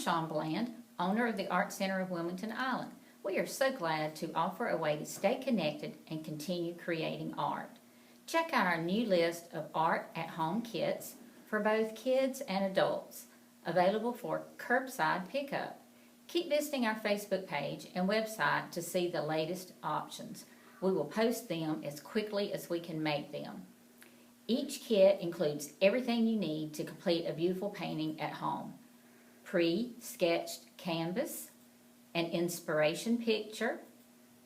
Shawn Bland, owner of the Art Center of Wilmington Island. We are so glad to offer a way to stay connected and continue creating art. Check out our new list of art at home kits for both kids and adults, available for curbside pickup. Keep visiting our Facebook page and website to see the latest options. We will post them as quickly as we can make them. Each kit includes everything you need to complete a beautiful painting at home. Pre-sketched canvas, an inspiration picture,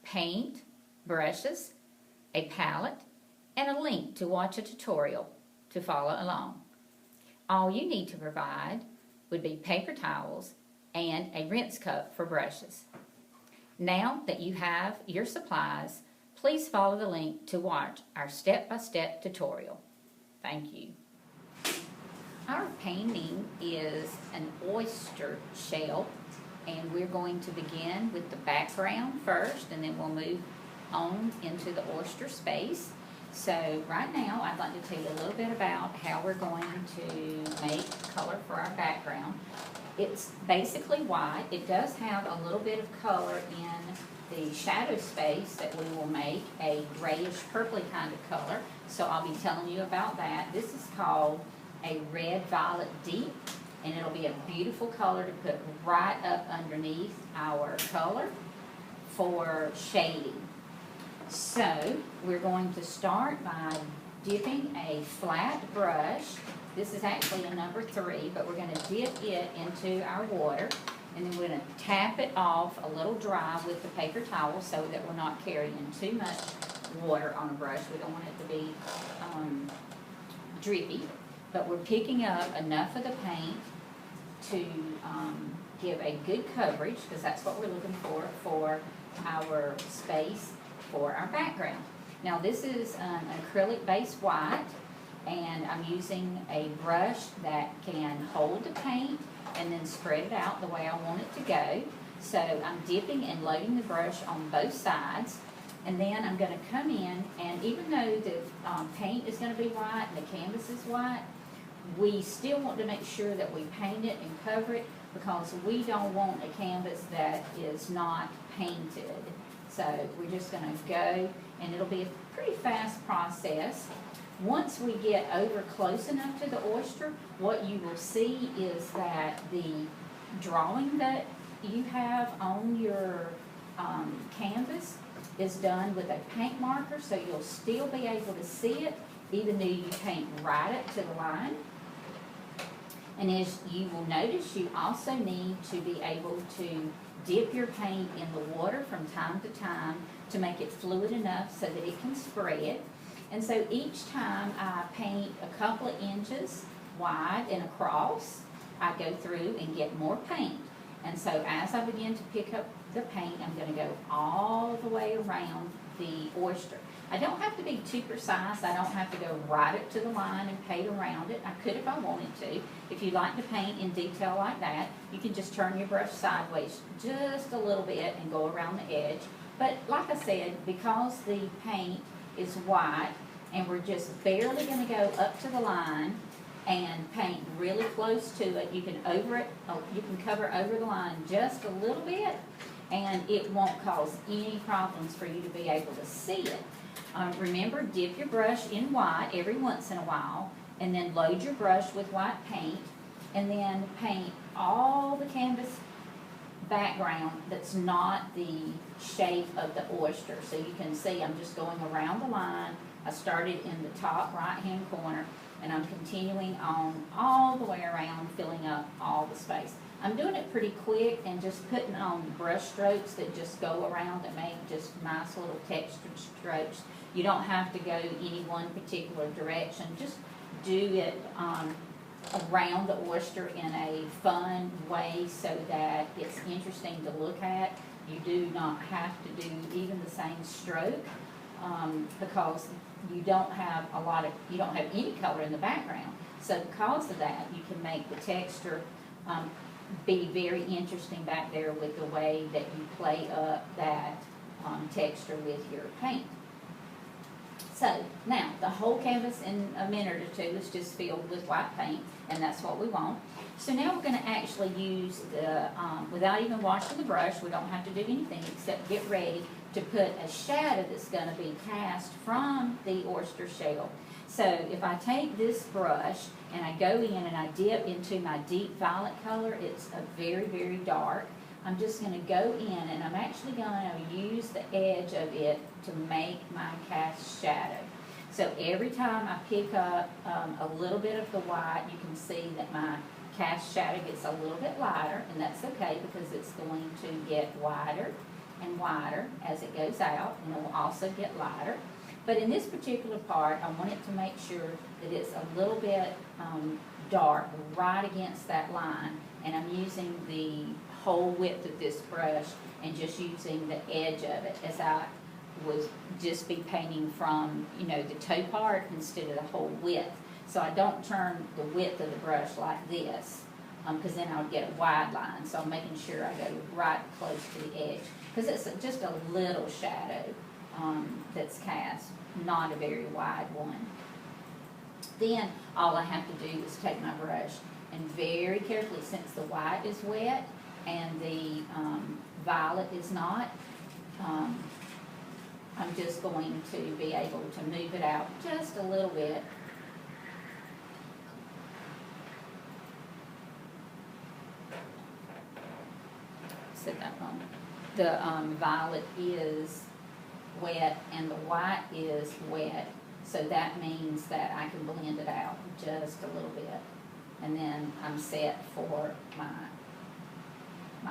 paint, brushes, a palette, and a link to watch a tutorial to follow along. All you need to provide would be paper towels and a rinse cup for brushes. Now that you have your supplies, please follow the link to watch our step-by-step tutorial. Thank you. Our painting is an oyster shell, and we're going to begin with the background first, and then we'll move on into the oyster space. So right now I'd like to tell you a little bit about how we're going to make color for our background. It's basically white. It does have a little bit of color in the shadow space that we will make a grayish purpley kind of color. So I'll be telling you about that. This is called a red violet deep, and it'll be a beautiful color to put right up underneath our color for shading. So we're going to start by dipping a flat brush. This is actually a number 3, but we're going to dip it into our water, and then we're going to tap it off a little dry with the paper towel so that we're not carrying too much water on a brush. We don't want it to be drippy, but we're picking up enough of the paint to give a good coverage, because that's what we're looking for our space for our background. Now this is an acrylic base white, and I'm using a brush that can hold the paint and then spread it out the way I want it to go. So I'm dipping and loading the brush on both sides, and then I'm going to come in, and even though the paint is going to be white and the canvas is white, we still want to make sure that we paint it and cover it, because we don't want a canvas that is not painted. So we're just going to go, and it'll be a pretty fast process. Once we get over close enough to the oyster, what you will see is that the drawing that you have on your canvas is done with a paint marker, so you'll still be able to see it even though you paint right up to the line. And as you will notice, you also need to be able to dip your paint in the water from time to time to make it fluid enough so that it can spread. And so each time I paint a couple of inches wide and across, I go through and get more paint. And so as I begin to pick up the paint, I'm going to go all the way around the oyster. I don't have to be too precise. I don't have to go right up to the line and paint around it. I could if I wanted to. If you like to paint in detail like that, you can just turn your brush sideways just a little bit and go around the edge. But like I said, because the paint is white and we're just barely going to go up to the line and paint really close to it, you can cover over the line just a little bit, and it won't cause any problems for you to be able to see it. Remember, dip your brush in white every once in a while, and then load your brush with white paint, and then paint all the canvas background that's not the shape of the oyster. So you can see I'm just going around the line. I started in the top right hand corner, and I'm continuing on all the way around, filling up all the space. I'm doing it pretty quick and just putting on brush strokes that just go around and make just nice little textured strokes. You don't have to go any one particular direction. Just do it around the oyster in a fun way so that it's interesting to look at. You do not have to do even the same stroke because you don't have any color in the background. So because of that, you can make the texture be very interesting back there with the way that you play up that texture with your paint. So now, the whole canvas in a minute or two is just filled with white paint, and that's what we want. So now we're going to actually use the, without even washing the brush, we don't have to do anything except get ready to put a shadow that's going to be cast from the oyster shell. So if I take this brush and I go in and I dip into my deep violet color, it's a very, very dark. I'm just going to go in and I'm actually going to use the edge of it to make my cast shadow. So every time I pick up a little bit of the white, you can see that my cast shadow gets a little bit lighter, and that's okay because it's going to get wider and wider as it goes out, and it will also get lighter. But in this particular part, I want it to make sure that it's a little bit dark right against that line, and I'm using the whole width of this brush and just using the edge of it as I would just be painting from, you know, the toe part instead of the whole width. So I don't turn the width of the brush like this, because then I would get a wide line. So I'm making sure I go right close to the edge, because it's just a little shadow that's cast, not a very wide one. Then all I have to do is take my brush and very carefully, since the white is wet and the violet is not, I'm just going to be able to move it out just a little bit. Said that wrong. The violet is wet and the white is wet, so that means that I can blend it out just a little bit, and then I'm set for my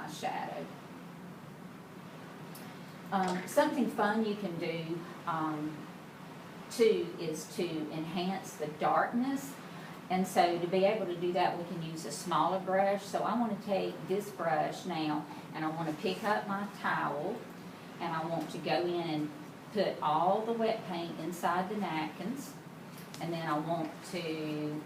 shadow. Something fun you can do too is to enhance the darkness. And so to be able to do that, we can use a smaller brush. So I want to take this brush now, and I want to pick up my towel, and I want to go in and put all the wet paint inside the napkins. And then I want to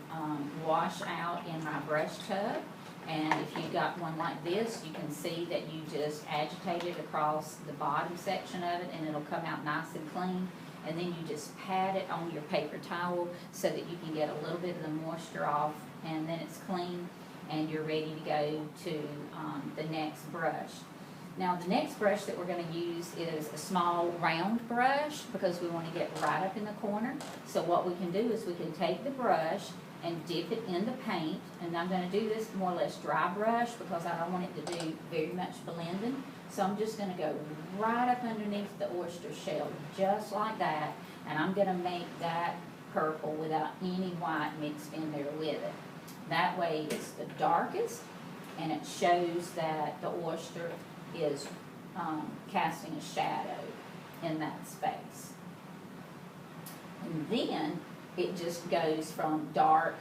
wash out in my brush tub. And if you got one like this, you can see that you just agitate it across the bottom section of it, and it'll come out nice and clean. And then you just pat it on your paper towel so that you can get a little bit of the moisture off, and then it's clean and you're ready to go to the next brush. Now the next brush that we're going to use is a small round brush, because we want to get right up in the corner. So what we can do is we can take the brush and dip it in the paint, and I'm going to do this more or less dry brush because I don't want it to do very much blending. So I'm just going to go right up underneath the oyster shell, just like that, and I'm going to make that purple without any white mixed in there with it. That way it's the darkest, and it shows that the oyster is casting a shadow in that space. And then it just goes from dark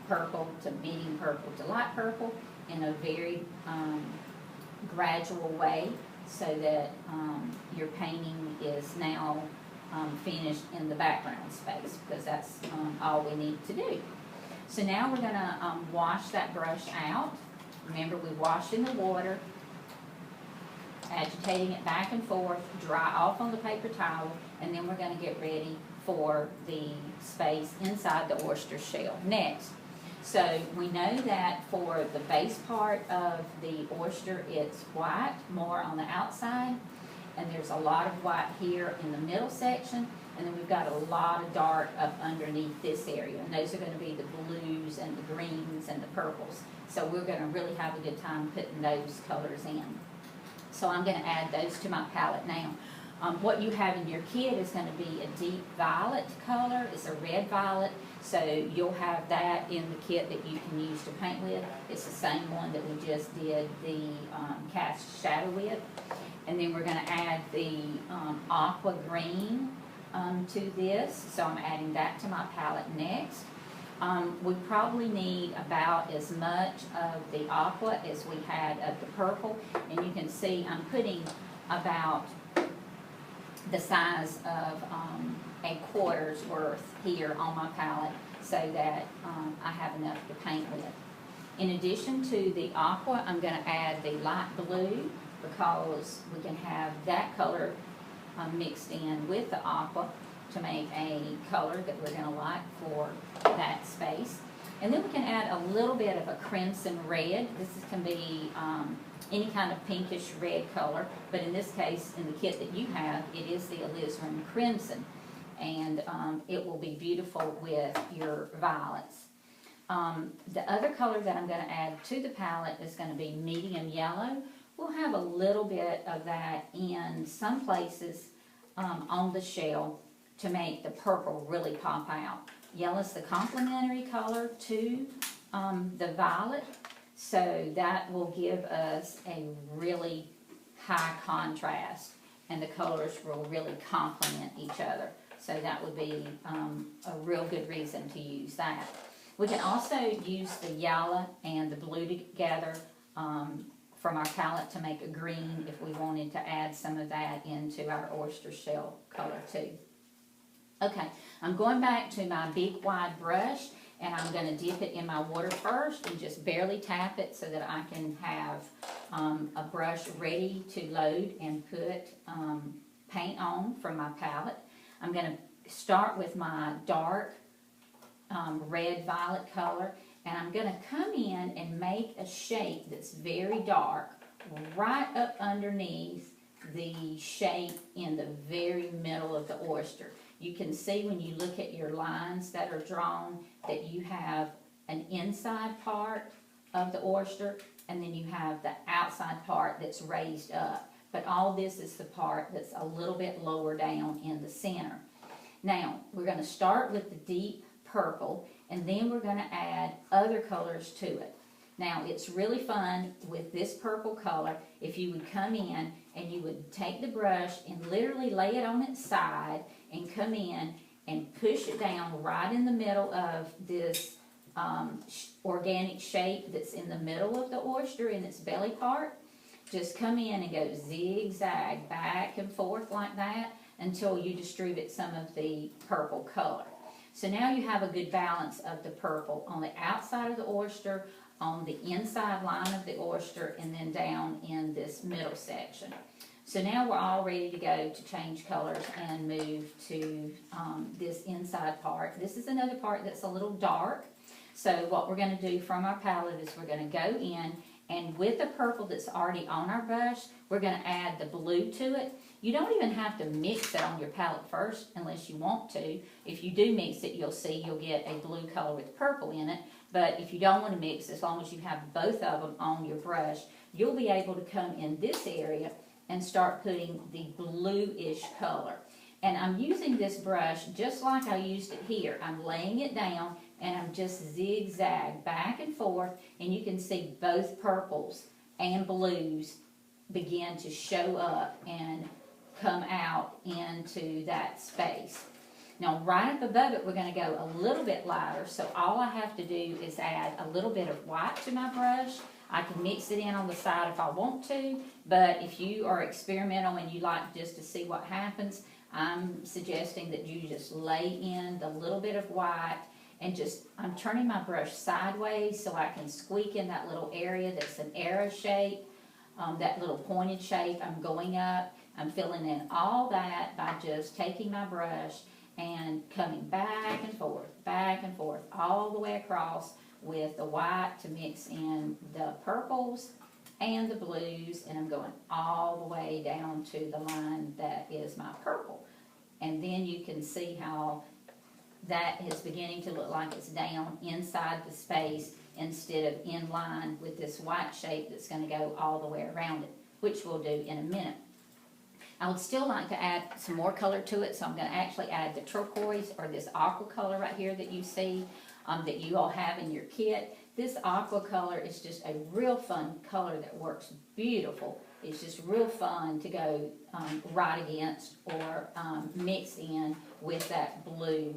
purple to medium purple to light purple in a very gradual way, so that your painting is now finished in the background space, because that's all we need to do. So now we're going to wash that brush out. Remember, we wash in the water, agitating it back and forth, dry off on the paper towel, and then we're going to get ready for the space inside the oyster shell. Next, so we know that for the base part of the oyster, it's white, more on the outside, and there's a lot of white here in the middle section, and then we've got a lot of dark up underneath this area, and those are going to be the blues and the greens and the purples. So we're going to really have a good time putting those colors in. So I'm going to add those to my palette now. What you have in your kit is going to be a deep violet color. It's a red violet, so you'll have that in the kit that you can use to paint with. It's the same one that we just did the cast shadow with. And then we're going to add the aqua green to this, so I'm adding that to my palette next. We probably need about as much of the aqua as we had of the purple, and you can see I'm putting about the size of a quarter's worth here on my palette, so that I have enough to paint with. In addition to the aqua, I'm going to add the light blue, because we can have that color mixed in with the aqua to make a color that we're going to like for that space. And then we can add a little bit of a crimson red. Can be any kind of pinkish red color, but in this case, in the kit that you have, it is the alizarin crimson. And it will be beautiful with your violets. The other color that I'm going to add to the palette is going to be medium yellow. We'll have a little bit of that in some places on the shell to make the purple really pop out. Yellow is the complementary color to the violet, so that will give us a really high contrast, and the colors will really complement each other. So that would be a real good reason to use that. We can also use the yellow and the blue together from our palette to make a green if we wanted to add some of that into our oyster shell color too. Okay, I'm going back to my big wide brush, and I'm going to dip it in my water first and just barely tap it so that I can have a brush ready to load and put paint on from my palette. I'm going to start with my dark red violet color, and I'm going to come in and make a shape that's very dark right up underneath the shape in the very middle of the oyster. You can see when you look at your lines that are drawn that you have an inside part of the oyster, and then you have the outside part that's raised up. But all this is the part that's a little bit lower down in the center. Now, we're going to start with the deep purple, and then we're going to add other colors to it. Now, it's really fun with this purple color if you would come in and you would take the brush and literally lay it on its side and come in and push it down right in the middle of this organic shape that's in the middle of the oyster in its belly part. Just come in and go zigzag back and forth like that until you distribute some of the purple color. So now you have a good balance of the purple on the outside of the oyster, on the inside line of the oyster, and then down in this middle section. So now we're all ready to go to change colors and move to this inside part. This is another part that's a little dark. So what we're going to do from our palette is we're going to go in, and with the purple that's already on our brush, we're going to add the blue to it. You don't even have to mix it on your palette first unless you want to. If you do mix it, you'll see you'll get a blue color with purple in it. But if you don't want to mix, as long as you have both of them on your brush, you'll be able to come in this area and start putting the bluish color. And I'm using this brush just like I used it here. I'm laying it down and I'm just zigzag back and forth, and you can see both purples and blues begin to show up and come out into that space. Now right up above it, we're going to go a little bit lighter, so all I have to do is add a little bit of white to my brush. I can mix it in on the side if I want to, but if you are experimental and you like just to see what happens, I'm suggesting that you just lay in the little bit of white and I'm turning my brush sideways so I can squeak in that little area that's an arrow shape, that little pointed shape. I'm going up, I'm filling in all that by just taking my brush and coming back and forth, all the way across with the white to mix in the purples and the blues, and I'm going all the way down to the line that is my purple. And then you can see how that is beginning to look like it's down inside the space instead of in line with this white shape that's going to go all the way around it, which we'll do in a minute. I would still like to add some more color to it, so I'm going to actually add the turquoise, or this aqua color right here that you see, that you all have in your kit. This aqua color is just a real fun color that works beautiful. It's just real fun to go right against or mix in with that blue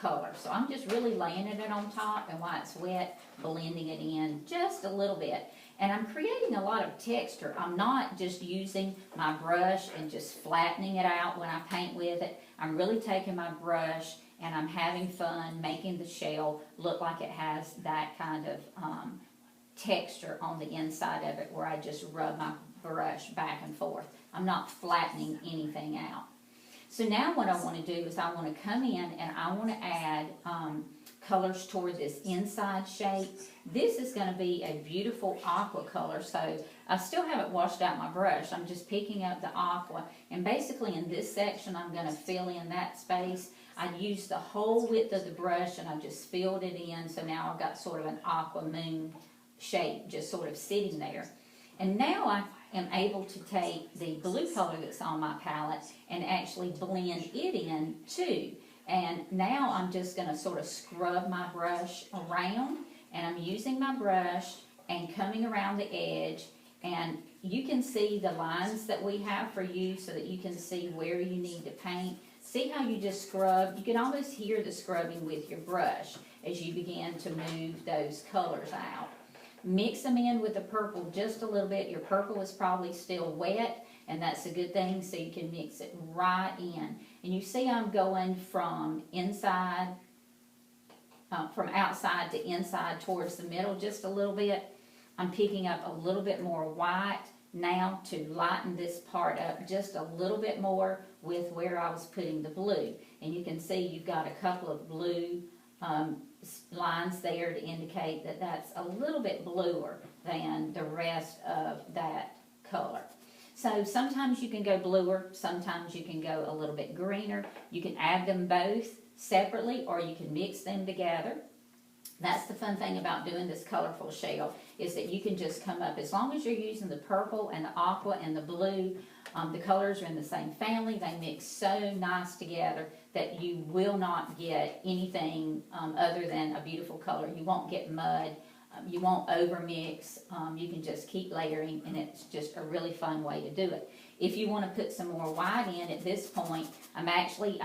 color. So I'm just really laying it on top, and while it's wet, blending it in just a little bit. And I'm creating a lot of texture. I'm not just using my brush and just flattening it out when I paint with it. I'm really taking my brush and I'm having fun making the shell look like it has that kind of texture on the inside of it, where I just rub my brush back and forth. I'm not flattening anything out. So now what I want to do is I want to come in and I want to add colors toward this inside shape. This is going to be a beautiful aqua color, so I still haven't washed out my brush. I'm just picking up the aqua, and basically in this section I'm going to fill in that space. I used the whole width of the brush and I just filled it in, so now I've got sort of an aqua moon shape just sort of sitting there. And now I am able to take the blue color that's on my palette and actually blend it in too. And now I'm just going to sort of scrub my brush around, and I'm using my brush and coming around the edge, and you can see the lines that we have for you so that you can see where you need to paint. See how you just scrub? You can almost hear the scrubbing with your brush as you begin to move those colors out. Mix them in with the purple just a little bit. Your purple is probably still wet, and that's a good thing, so you can mix it right in. And you see I'm going from outside to inside towards the middle just a little bit. I'm picking up a little bit more white now to lighten this part up just a little bit more with where I was putting the blue. And you can see you've got a couple of blue lines there to indicate that that's a little bit bluer than the rest of that color. So sometimes you can go bluer, sometimes you can go a little bit greener. You can add them both separately or you can mix them together. That's the fun thing about doing this colorful shell, is that you can just come up, as long as you're using the purple and the aqua and the blue, the colors are in the same family. They mix so nice together that you will not get anything other than a beautiful color. You won't get mud. You won't overmix. You can just keep layering, and it's just a really fun way to do it. If you want to put some more white in at this point, I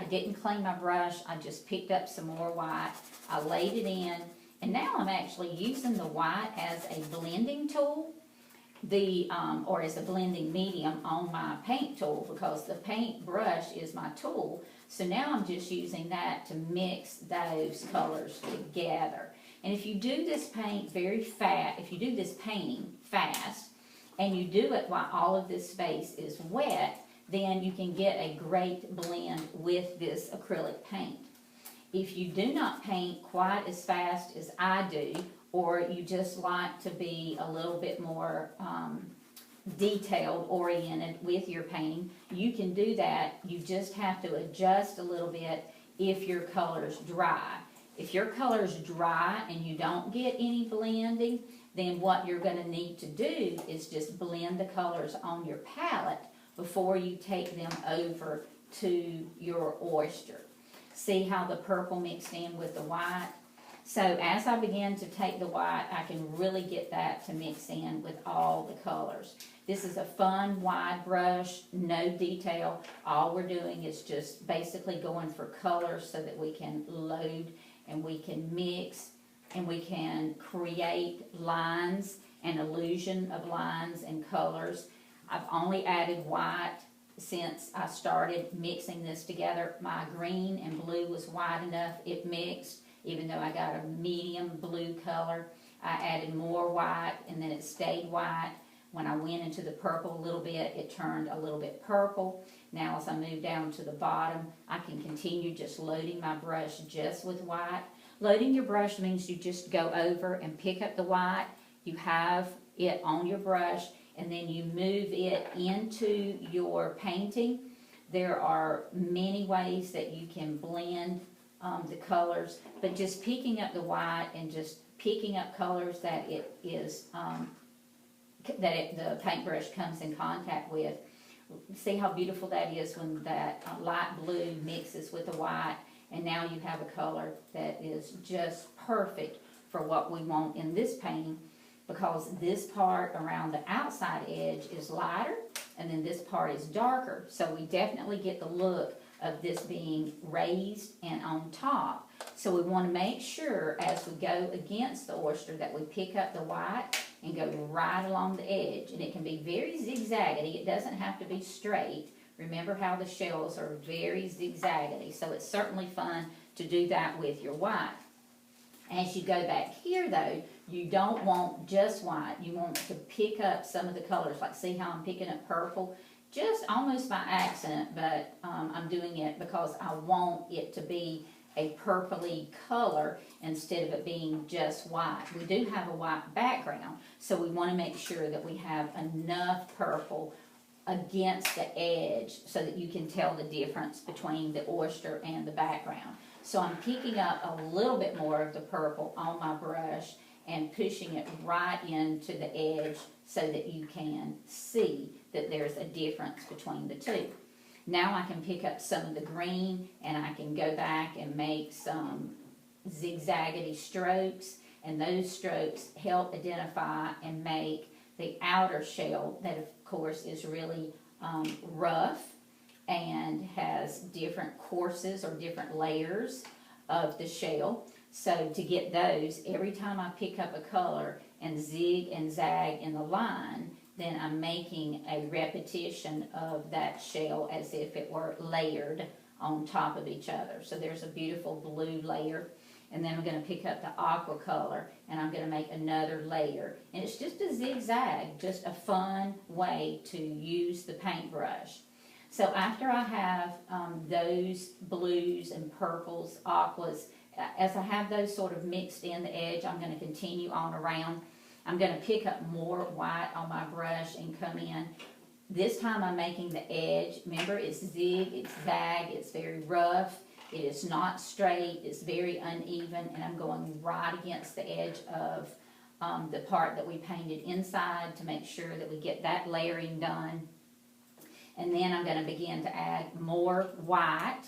didn't clean my brush. I just picked up some more white. I laid it in, and now I'm actually using the white as a blending tool, or as a blending medium on my paint tool, because the paint brush is my tool. So now I'm just using that to mix those colors together. And if you do this paint if you do this painting fast, and you do it while all of this space is wet, then you can get a great blend with this acrylic paint. If you do not paint quite as fast as I do, or you just like to be a little bit more detailed oriented with your painting, you can do that. You just have to adjust a little bit if your color's dry. If your color's dry and you don't get any blending, then what you're going to need to do is just blend the colors on your palette before you take them over to your oyster. See how the purple mixed in with the white? So as I begin to take the white, I can really get that to mix in with all the colors. This is a fun wide brush, no detail. All we're doing is just basically going for colors so that we can load and we can mix and we can create lines and illusion of lines and colors. I've only added white since I started mixing this together. My green and blue was white enough, it mixed. Even though I got a medium blue color, I added more white and then it stayed white. When I went into the purple a little bit, it turned a little bit purple. Now as I move down to the bottom, I can continue just loading my brush just with white. Loading your brush means you just go over and pick up the white. You have it on your brush and then you move it into your painting. There are many ways that you can blend the colors, but just picking up the white and just picking up colors that the paintbrush comes in contact with. See how beautiful that is when that light blue mixes with the white, and now you have a color that is just perfect for what we want in this painting, because this part around the outside edge is lighter and then this part is darker, so we definitely get the look of this being raised and on top. So we want to make sure as we go against the oyster that we pick up the white and go right along the edge. And it can be very zigzaggedy. It doesn't have to be straight. Remember how the shells are very zigzaggedy. So it's certainly fun to do that with your white. As you go back here though, you don't want just white. You want to pick up some of the colors. Like see how I'm picking up purple? just almost by accident, but I'm doing it because I want it to be a purpley color instead of it being just white. We do have a white background, so we want to make sure that we have enough purple against the edge so that you can tell the difference between the oyster and the background. So I'm picking up a little bit more of the purple on my brush and pushing it right into the edge so that you can see that there's a difference between the two. Now I can pick up some of the green and I can go back and make some zigzaggedy strokes, and those strokes help identify and make the outer shell that of course is really rough and has different courses or different layers of the shell. So to get those, every time I pick up a color and zig and zag in the line, then I'm making a repetition of that shell as if it were layered on top of each other. So there's a beautiful blue layer, and then I'm going to pick up the aqua color and I'm going to make another layer. And it's just a zigzag, just a fun way to use the paintbrush. So after I have those blues and purples, aquas, as I have those sort of mixed in the edge, I'm going to continue on around. I'm going to pick up more white on my brush and come in. This time I'm making the edge. Remember, it's zig, it's zag, it's very rough. It is not straight, it's very uneven, and I'm going right against the edge of the part that we painted inside to make sure that we get that layering done. And then I'm going to begin to add more white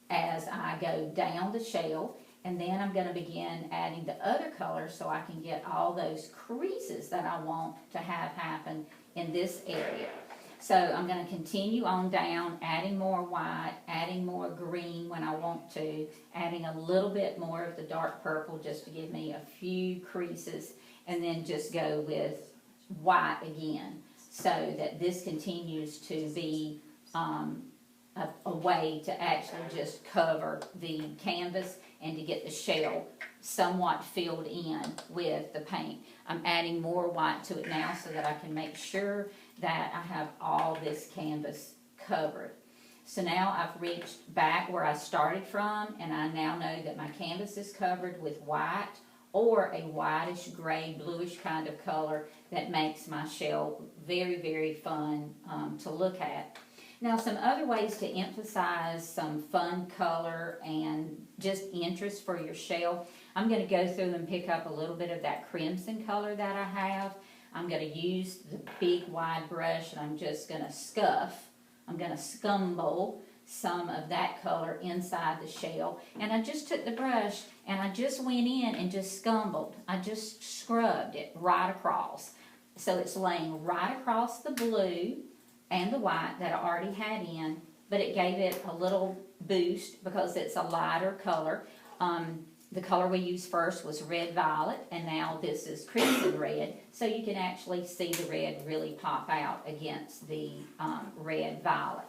as I go down the shell, and then I'm going to begin adding the other colors so I can get all those creases that I want to have happen in this area. So I'm going to continue on down, adding more white, adding more green when I want to, adding a little bit more of the dark purple just to give me a few creases, and then just go with white again so that this continues to be a way to actually just cover the canvas and to get the shell somewhat filled in with the paint. I'm adding more white to it now so that I can make sure that I have all this canvas covered. So now I've reached back where I started from, and I now know that my canvas is covered with white or a whitish gray bluish kind of color that makes my shell very, very fun to look at. Now, some other ways to emphasize some fun color and just interest for your shell, I'm going to go through and pick up a little bit of that crimson color that I have. I'm going to use the big wide brush, and I'm just going to scumble some of that color inside the shell. And I just took the brush and I just went in and just scumbled. I just scrubbed it right across. So it's laying right across the blue and the white that I already had in, but it gave it a little boost because it's a lighter color. The color we used first was red violet, and now this is crimson red, so you can actually see the red really pop out against the red violet.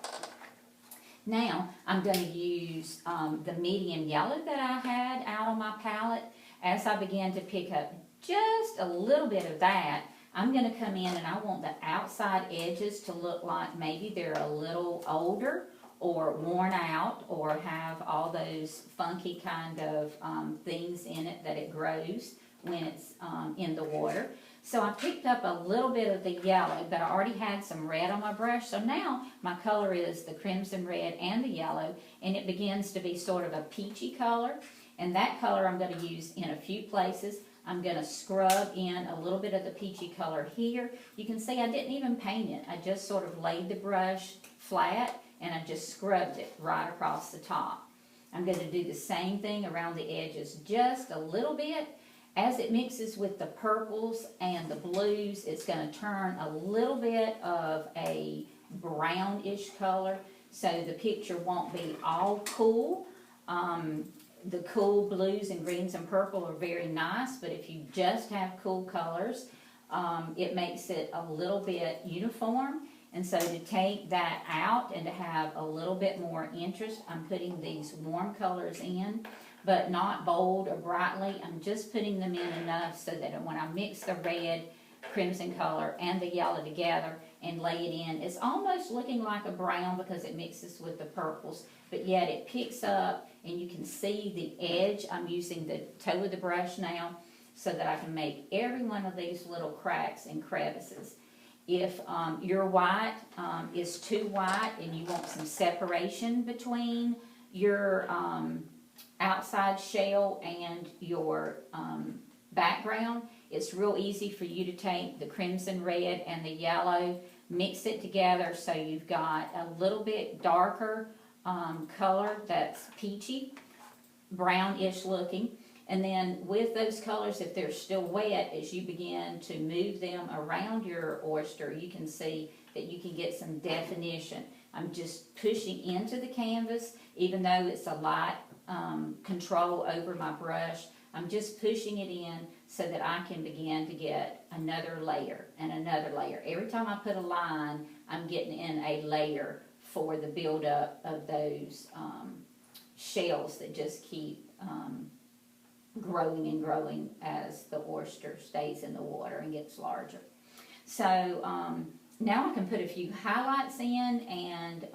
Now I'm going to use the medium yellow that I had out on my palette. As I began to pick up just a little bit of that, I'm going to come in and I want the outside edges to look like maybe they're a little older or worn out or have all those funky kind of things in it that it grows when it's in the water. So I picked up a little bit of the yellow, but I already had some red on my brush. So now my color is the crimson red and the yellow, and it begins to be sort of a peachy color. And that color I'm going to use in a few places. I'm going to scrub in a little bit of the peachy color here. You can see I didn't even paint it. I just sort of laid the brush flat and I just scrubbed it right across the top. I'm going to do the same thing around the edges just a little bit. As it mixes with the purples and the blues, it's going to turn a little bit of a brownish color, so the picture won't be all cool. The cool blues and greens and purple are very nice, but if you just have cool colors, it makes it a little bit uniform. And so to take that out and to have a little bit more interest, I'm putting these warm colors in, but not bold or brightly. I'm just putting them in enough so that when I mix the red crimson color and the yellow together and lay it in. It's almost looking like a brown because it mixes with the purples, but yet it picks up and you can see the edge. I'm using the toe of the brush now so that I can make every one of these little cracks and crevices. If your white is too white and you want some separation between your outside shell and your background, it's real easy for you to take the crimson red and the yellow, mix it together so you've got a little bit darker color that's peachy, brownish looking. And then with those colors, if they're still wet, as you begin to move them around your oyster, you can see that you can get some definition. I'm just pushing into the canvas, even though it's a light control over my brush. I'm just pushing it in so that I can begin to get another layer and another layer. Every time I put a line, I'm getting in a layer for the buildup of those shells that just keep growing and growing as the oyster stays in the water and gets larger. So now I can put a few highlights in, and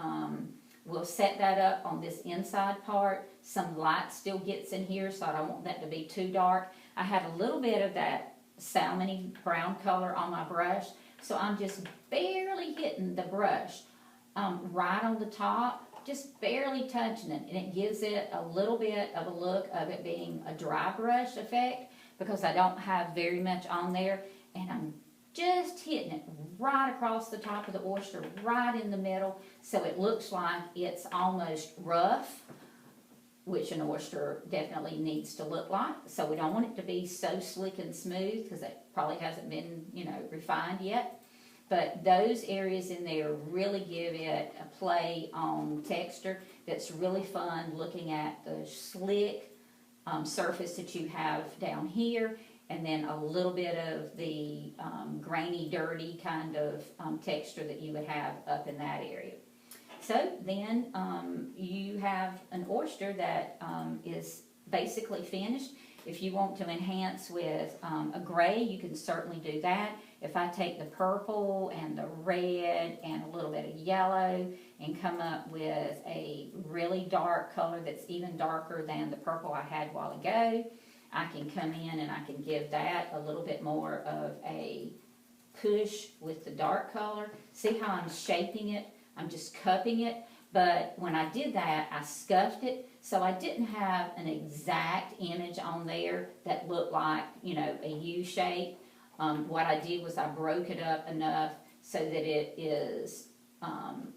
we'll set that up on this inside part. Some light still gets in here, so I don't want that to be too dark. I had a little bit of that salmony brown color on my brush, so I'm just barely hitting the brush right on the top, just barely touching it, and it gives it a little bit of a look of it being a dry brush effect because I don't have very much on there, and I'm just hitting it right across the top of the oyster, right in the middle, so it looks like it's almost rough, which an oyster definitely needs to look like. So we don't want it to be so slick and smooth because it probably hasn't been, refined yet. But those areas in there really give it a play on texture that's really fun, looking at the slick surface that you have down here, and then a little bit of the grainy, dirty kind of texture that you would have up in that area. So then you have an oyster that is basically finished. If you want to enhance with a gray, you can certainly do that. If I take the purple and the red and a little bit of yellow and come up with a really dark color that's even darker than the purple I had a while ago, I can come in and I can give that a little bit more of a push with the dark color. See how I'm shaping it? I'm just cupping it. But when I did that, I scuffed it, so I didn't have an exact image on there that looked like, a U shape. What I did was I broke it up enough so that it is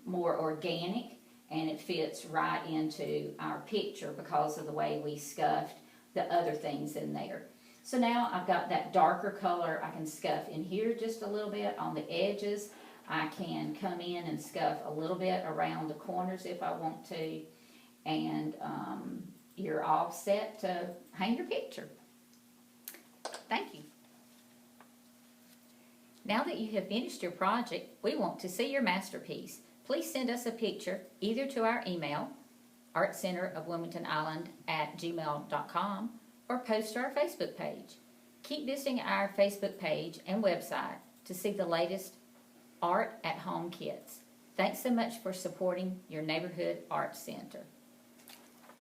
more organic and it fits right into our picture because of the way we scuffed the other things in there. So now I've got that darker color. I can scuff in here just a little bit on the edges. I can come in and scuff a little bit around the corners if I want to, and you're all set to hang your picture. Thank you. Now that you have finished your project, we want to see your masterpiece. Please send us a picture either to our email, artcenterofwilmingtonisland@gmail.com, or post to our Facebook page. Keep visiting our Facebook page and website to see the latest Art at Home kits. Thanks so much for supporting your neighborhood art center.